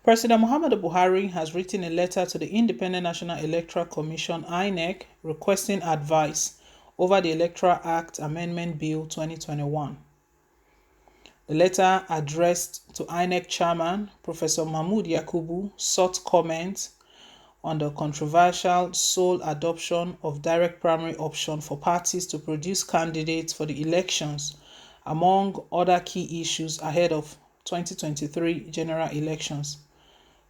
President Muhammadu Buhari has written a letter to the Independent National Electoral Commission (Inec) requesting advice over the Electoral Act Amendment Bill 2021. The letter addressed to Inec Chairman Professor Mahmood Yakubu sought comment on the controversial sole adoption of direct primary option for parties to produce candidates for the elections, among other key issues ahead of 2023 general elections.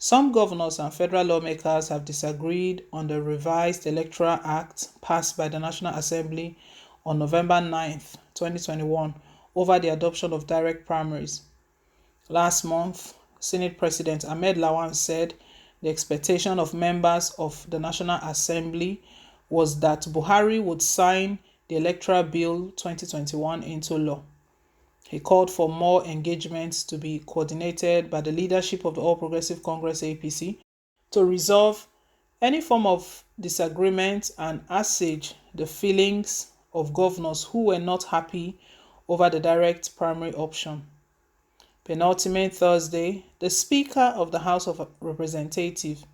Some governors and federal lawmakers have disagreed on the revised Electoral Act passed by the National Assembly on November 9, 2021, over the adoption of direct primaries. Last month, Senate President Ahmed Lawan said the expectation of members of the National Assembly was that Buhari would sign the Electoral Bill 2021 into law. He called for more engagement to be coordinated by the leadership of the All Progressive Congress (APC) to resolve any form of disagreement and assuage the feelings of governors who were not happy over the direct primary option. Penultimate Thursday, the Speaker of the House of Representatives,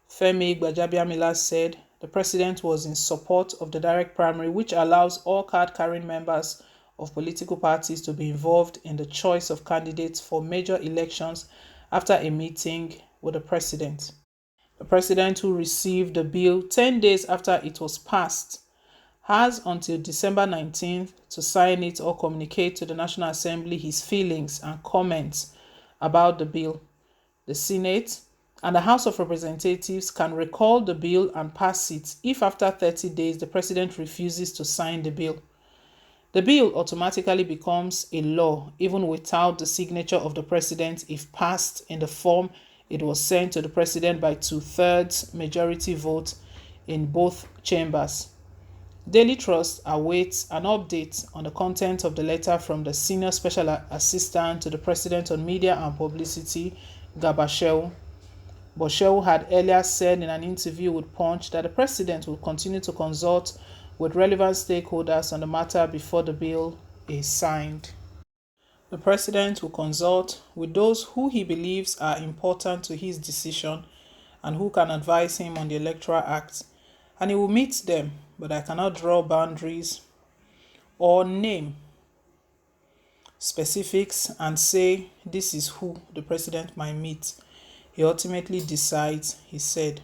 Femi Gbajabiamila, said the president was in support of the direct primary, which allows all card-carrying members of political parties to be involved in the choice of candidates for major elections after a meeting with the president. The president, who received the bill 10 days after it was passed, has until December 19th to sign it or communicate to the National Assembly his feelings and comments about the bill. The Senate and the House of Representatives can recall the bill and pass it if after 30 days the president refuses to sign the bill. The bill automatically becomes a law even without the signature of the president if passed in the form it was sent to the president by 2/3 majority vote in both chambers. Daily Trust awaits an update on the content of the letter from the Senior Special Assistant to the President on Media and Publicity, Garba Shehu. But Shehu had earlier said in an interview with Punch that the president will continue to consult with relevant stakeholders on the matter before the bill is signed. The president will consult with those who he believes are important to his decision and who can advise him on the Electoral Act, and he will meet them, but I cannot draw boundaries or name specifics and say this is who the president might meet. He ultimately decides, he said.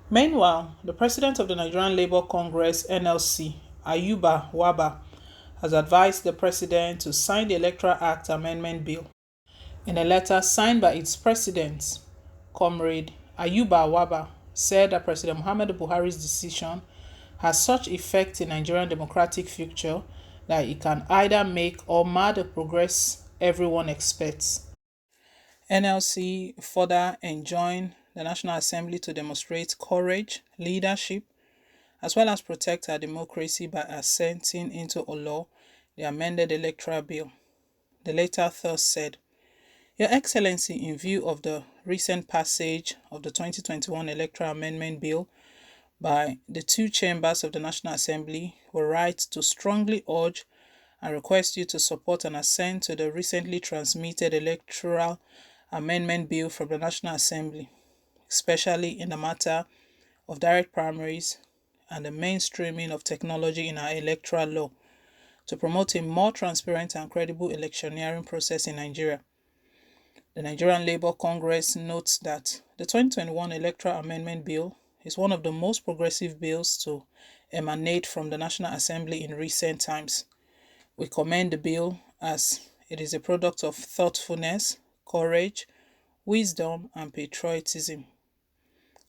Meanwhile, the president of the Nigerian Labour Congress (NLC), Ayuba Waba, has advised the president to sign the Electoral Act Amendment Bill. In a letter signed by its president, Comrade Ayuba Waba said that President Muhammadu Buhari's decision has such effect in Nigerian democratic future that it can either make or mar the progress everyone expects. NLC further enjoined the National Assembly to demonstrate courage, leadership, as well as protect our democracy by assenting into a law the amended electoral bill. The letter thus said, Your Excellency, in view of the recent passage of the 2021 Electoral Amendment Bill by the two chambers of the National Assembly, we write to strongly urge and request you to support and assent to the recently transmitted Electoral Amendment Bill from the National Assembly, especially in the matter of direct primaries and the mainstreaming of technology in our electoral law to promote a more transparent and credible electioneering process in Nigeria. The Nigerian Labour Congress notes that the 2021 Electoral Amendment Bill is one of the most progressive bills to emanate from the National Assembly in recent times. We commend the bill as it is a product of thoughtfulness, courage, wisdom, and patriotism.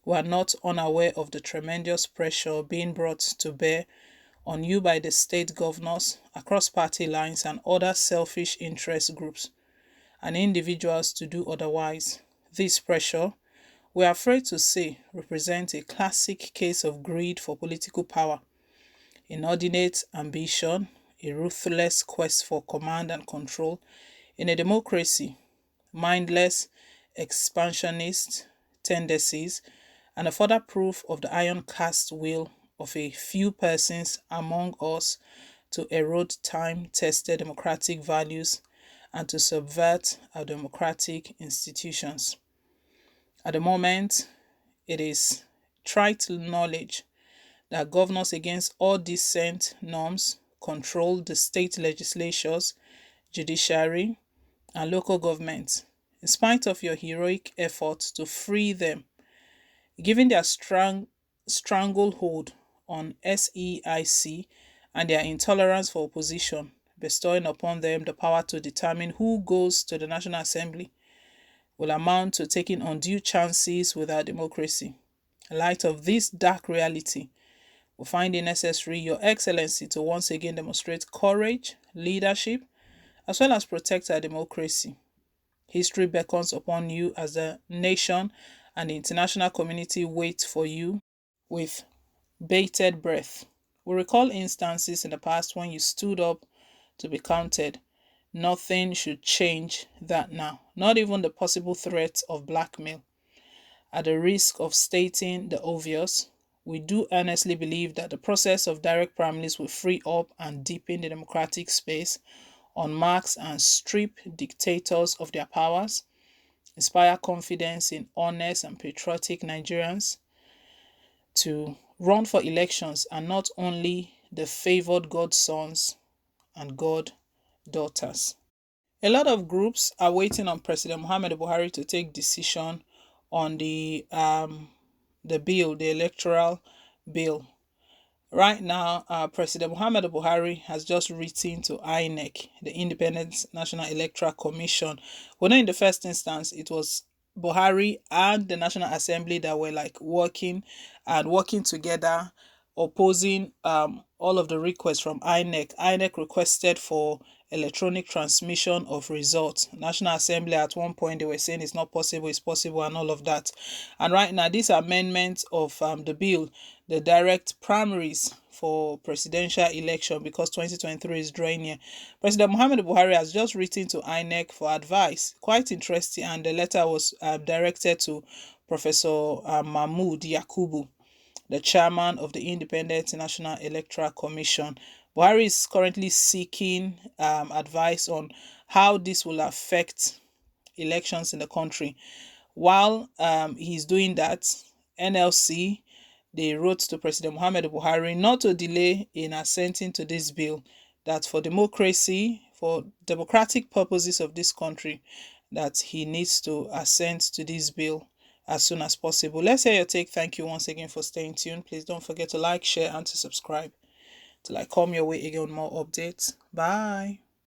We are not unaware of the tremendous pressure being brought to bear on you by the state governors across party lines and other selfish interest groups and individuals to do otherwise. This pressure, we are afraid to say, represents a classic case of greed for political power, inordinate ambition, a ruthless quest for command and control in a democracy, mindless expansionist tendencies, and a further proof of the iron-cast will of a few persons among us to erode time-tested democratic values and to subvert our democratic institutions. At the moment, it is trite knowledge that governors against all decent norms control the state legislatures, judiciary, and local governments, in spite of your heroic efforts to free them, given their stranglehold on SEIC and their intolerance for opposition, bestowing upon them the power to determine who goes to the National Assembly will amount to taking undue chances with our democracy. In light of this dark reality, we find it necessary, Your Excellency, to once again demonstrate courage, leadership, as well as protect our democracy. History beckons upon you as the nation and the international community wait for you with bated breath. We recall instances in the past when you stood up to be counted. Nothing should change that now, not even the possible threat of blackmail. At the risk of stating the obvious, we do earnestly believe that the process of direct primaries will free up and deepen the democratic space, unmask and strip dictators of their powers, inspire confidence in honest and patriotic Nigerians to run for elections and not only the favored godsons and goddaughters. A lot of groups are waiting on President Muhammad Buhari to take decision on the bill, the electoral bill. Right now, President Muhammad Buhari has just written to Inec, the Independent National Electoral Commission. Well, in the first instance, it was Buhari and the National Assembly that were like working together, opposing all of the requests from Inec. Inec requested for electronic transmission of results. National Assembly at one point they were saying it's not possible, it's possible, and all of that. And right now, this amendment of the bill, the direct primaries for presidential election, because 2023 is drawing near. President Muhammad Buhari has just written to INEC for advice. Quite interesting, and the letter was directed to Professor Mahmood Yakubu, the chairman of the Independent National Electoral Commission. Buhari is currently seeking advice on how this will affect elections in the country. While he's doing that, NLC, they wrote to President Muhammad Buhari not to delay in assenting to this bill, that for democracy, for democratic purposes of this country, that he needs to assent to this bill as soon as possible. Let's hear your take. Thank you once again for staying tuned. Please don't forget to like, share, and to subscribe till I come your way again with more updates. Bye.